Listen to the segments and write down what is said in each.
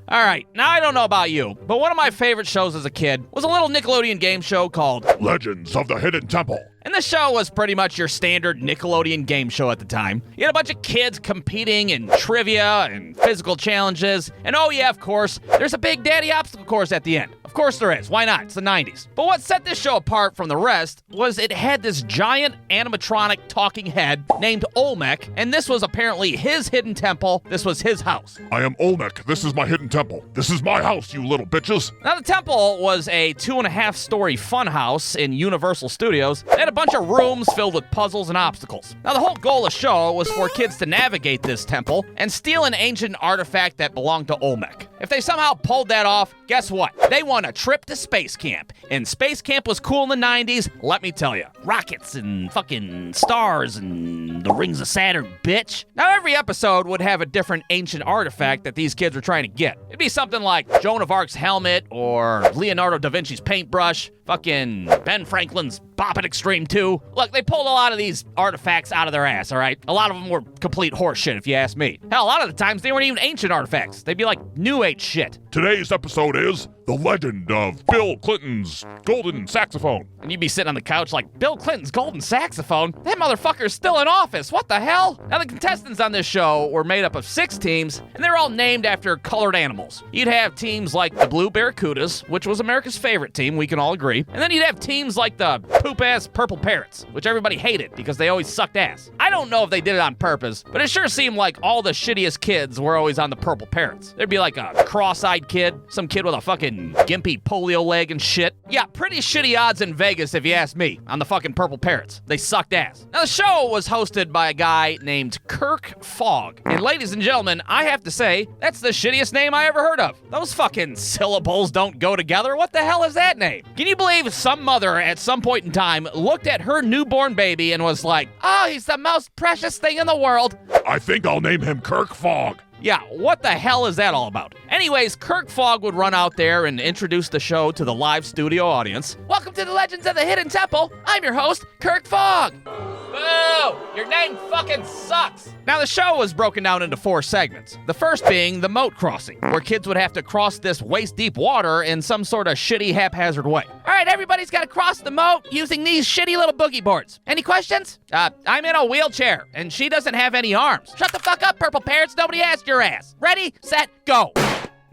All right, now I don't know about you, but one of my favorite shows as a kid was a little Nickelodeon game show called Legends of the Hidden Temple. And the show was pretty much your standard Nickelodeon game show at the time. You had a bunch of kids competing in trivia and physical challenges. And oh yeah, of course, there's a Big Daddy obstacle course at the end. Of course there is. Why not? It's the 90s. But what set this show apart from the rest was it had this giant animatronic talking head named Olmec, and this was apparently his hidden temple. This was his house. I am Olmec. This is my hidden temple. This is my house, you little bitches. Now, the temple was a 2.5-story fun house in Universal Studios. They had a bunch of rooms filled with puzzles and obstacles. Now, the whole goal of the show was for kids to navigate this temple and steal an ancient artifact that belonged to Olmec. If they somehow pulled that off, guess what? They won a trip to space camp. And space camp was cool in the 90s, let me tell you. Rockets and fucking stars and the rings of Saturn, bitch. Now, every episode would have a different ancient artifact that these kids were trying to get. It'd be something like Joan of Arc's helmet or Leonardo da Vinci's paintbrush, fucking Ben Franklin's Bop It Extreme 2. Look, they pulled a lot of these artifacts out of their ass, all right? A lot of them were complete horseshit, if you ask me. Hell, a lot of the times they weren't even ancient artifacts. They'd be like New Age shit. Today's episode is The Legend of Bill Clinton's Golden Saxophone. And you'd be sitting on the couch like, Bill Clinton's golden saxophone? That motherfucker's still in office. What the hell? Now, the contestants on this show were made up of 6 teams, and they're all named after colored animals. You'd have teams like the Blue Barracudas, which was America's favorite team, we can all agree. And then you'd have teams like the poop-ass Purple Parrots, which everybody hated because they always sucked ass. I don't know if they did it on purpose, but it sure seemed like all the shittiest kids were always on the Purple Parrots. There'd be like a cross-eyed kid, some kid with a fucking gimpy polio leg and shit. Yeah, pretty shitty odds in Vegas if you ask me, on the fucking Purple Parrots. They sucked ass. Now, the show was hosted by a guy named Kirk Fogg. And ladies and gentlemen, I have to say, that's the shittiest name I ever heard of. Those fucking syllables don't go together. What the hell is that name? Can you believe some mother at some point in time looked at her newborn baby and was like, oh, he's the most precious thing in the world? I think I'll name him Kirk Fogg. Yeah, what the hell is that all about? Anyways, Kirk Fogg would run out there and introduce the show to the live studio audience. Welcome to the Legends of the Hidden Temple. I'm your host, Kirk Fogg. Boo! Your name fucking sucks! Now, the show was broken down into 4 segments. The first being the moat crossing, where kids would have to cross this waist-deep water in some sort of shitty, haphazard way. All right, everybody's got to cross the moat using these shitty little boogie boards. Any questions? I'm in a wheelchair, and she doesn't have any arms. Shut the fuck up, Purple Parrots. Nobody asked your ass. Ready, set, go.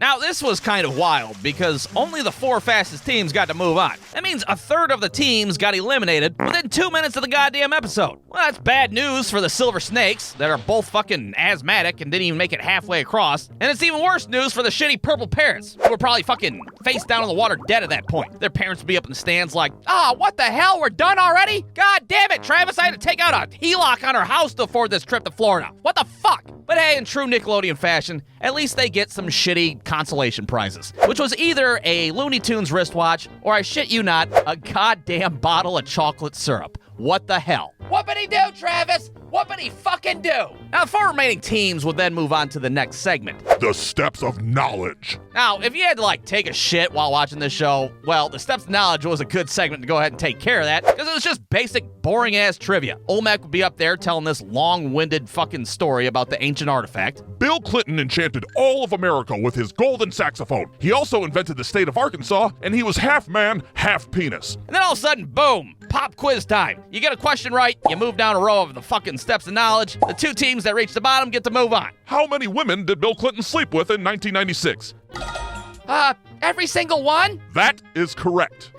Now, this was kind of wild because only the 4 fastest teams got to move on. That means a third of the teams got eliminated within 2 minutes of the goddamn episode. Well, that's bad news for the Silver Snakes that are both fucking asthmatic and didn't even make it halfway across. And it's even worse news for the shitty Purple Parrots who were probably fucking face down in the water dead at that point. Their parents would be up in the stands like, what the hell? We're done already? God damn it, Travis, I had to take out a HELOC on our house to afford this trip to Florida. What the fuck? But hey, in true Nickelodeon fashion, at least they get some shitty consolation prizes, which was either a Looney Tunes wristwatch or, I shit you not, a goddamn bottle of chocolate syrup. What the hell? Whoopity do, Travis! Whoopity fucking do! Now, the 4 remaining teams would then move on to the next segment. The Steps of Knowledge. Now, if you had to, take a shit while watching this show, well, the Steps of Knowledge was a good segment to go ahead and take care of that, because it was just basic, boring-ass trivia. Olmec would be up there telling this long-winded fucking story about the ancient artifact. Bill Clinton enchanted all of America with his golden saxophone. He also invented the state of Arkansas, and he was half man, half penis. And then all of a sudden, boom, pop quiz time. You get a question right, you move down a row of the fucking Steps of Knowledge. The 2 teams that reach the bottom get to move on. How many women did Bill Clinton sleep with in 1996? Every single one? That is correct.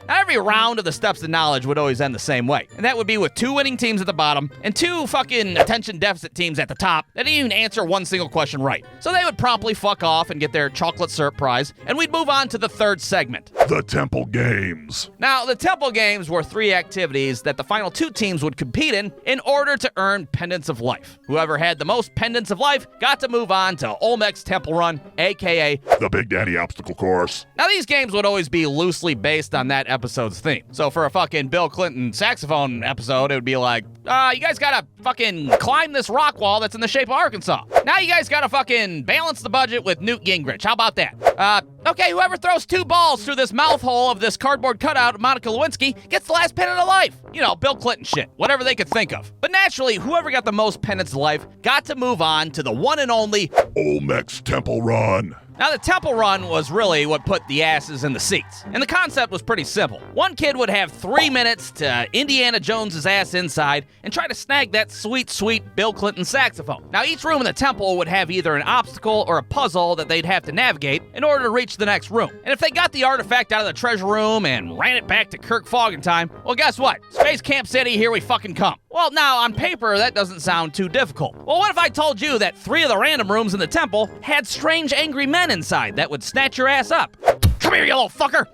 Every round of the Steps of Knowledge would always end the same way. And that would be with 2 winning teams at the bottom and 2 fucking attention deficit teams at the top that didn't even answer one single question right. So they would promptly fuck off and get their chocolate syrup prize, and we'd move on to the 3rd segment. The Temple Games. Now, the Temple Games were 3 activities that the final 2 teams would compete in order to earn Pendants of Life. Whoever had the most Pendants of Life got to move on to Olmec's Temple Run, aka the Big Daddy Obstacle Course. Now, these games would always be loosely based on that episode's theme. So for a fucking Bill Clinton saxophone episode, it would be like You guys gotta fucking climb this rock wall that's in the shape of Arkansas. Now you guys gotta fucking balance the budget with Newt Gingrich. How about that? Okay, whoever throws 2 balls through this mouth hole of this cardboard cutout of Monica Lewinsky gets the last pennant of life. You know, Bill Clinton shit. Whatever they could think of. But naturally, whoever got the most pennants of life got to move on to the one and only Olmec's Temple Run. Now, the Temple Run was really what put the asses in the seats. And the concept was pretty simple. One kid would have 3 minutes to Indiana Jones's ass inside and try to snag that sweet, sweet Bill Clinton saxophone. Now, each room in the temple would have either an obstacle or a puzzle that they'd have to navigate in order to reach the next room. And if they got the artifact out of the treasure room and ran it back to Kirk Fogg in time, well, guess what? Space Camp City, here we fucking come. Well, now, on paper, that doesn't sound too difficult. Well, what if I told you that 3 of the random rooms in the temple had strange, angry men inside that would snatch your ass up? Come here, you little fucker!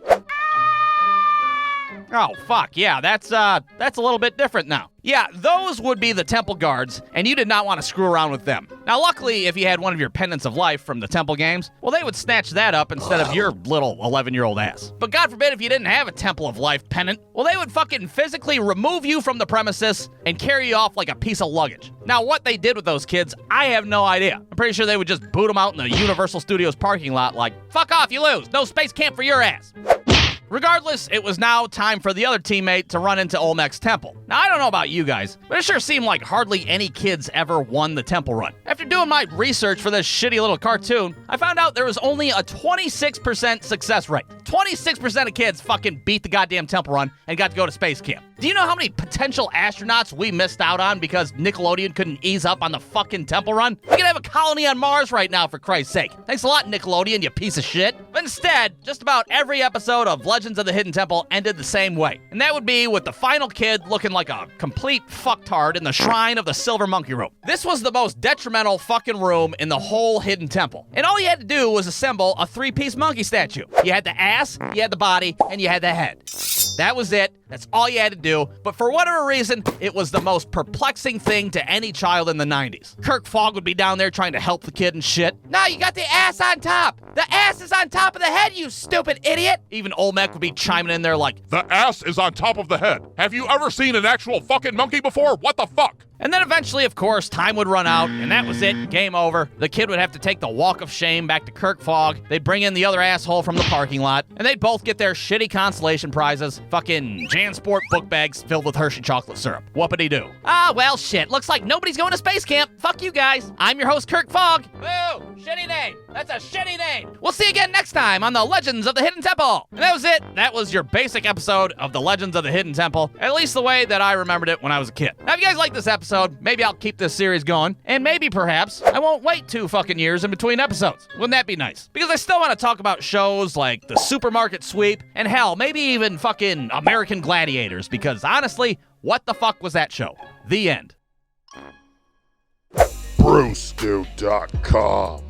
Oh, fuck, yeah, that's a little bit different now. Yeah, those would be the temple guards, and you did not want to screw around with them. Now, luckily, if you had one of your pendants of life from the temple games, well, they would snatch that up instead of your little 11-year-old ass. But God forbid if you didn't have a temple of life pendant, well, they would fucking physically remove you from the premises and carry you off like a piece of luggage. Now, what they did with those kids, I have no idea. I'm pretty sure they would just boot them out in the Universal Studios parking lot like, fuck off, you lose. No space camp for your ass. Regardless, it was now time for the other teammate to run into Olmec's temple. Now, I don't know about you guys, but it sure seemed like hardly any kids ever won the temple run. After doing my research for this shitty little cartoon, I found out there was only a 26% success rate. 26% of kids fucking beat the goddamn temple run and got to go to space camp. Do you know how many potential astronauts we missed out on because Nickelodeon couldn't ease up on the fucking temple run? We could have a colony on Mars right now, for Christ's sake. Thanks a lot, Nickelodeon, you piece of shit. But instead, just about every episode of Legends of the Hidden Temple ended the same way. And that would be with the final kid looking like a complete fucktard in the shrine of the Silver Monkey Room. This was the most detrimental fucking room in the whole Hidden Temple. And all you had to do was assemble a 3-piece monkey statue. You had the ass, you had the body, and you had the head. That was it. That's all you had to do. But for whatever reason, it was the most perplexing thing to any child in the 90s. Kirk Fogg would be down there trying to help the kid and shit. No, you got the ass on top. The ass is on top of the head, you stupid idiot. Even Olmec would be chiming in there like, the ass is on top of the head. Have you ever seen an actual fucking monkey before? What the fuck? And then eventually, of course, time would run out, and that was it. Game over. The kid would have to take the walk of shame back to Kirk Fogg. They'd bring in the other asshole from the parking lot, and they'd both get their shitty consolation prizes. Fucking JanSport book bags filled with Hershey chocolate syrup. Whoopity-doo. Ah, well, shit. Looks like nobody's going to space camp. Fuck you guys. I'm your host, Kirk Fogg. Boo! Shitty name. That's a shitty name. We'll see you again next time on the Legends of the Hidden Temple. And that was it. That was your basic episode of the Legends of the Hidden Temple, at least the way that I remembered it when I was a kid. Now, if you guys like this episode, maybe I'll keep this series going, and maybe, perhaps, I won't wait 2 fucking years in between episodes. Wouldn't that be nice? Because I still want to talk about shows like The Supermarket Sweep, and hell, maybe even fucking American Gladiators, because honestly, what the fuck was that show? The end. BruceDude.com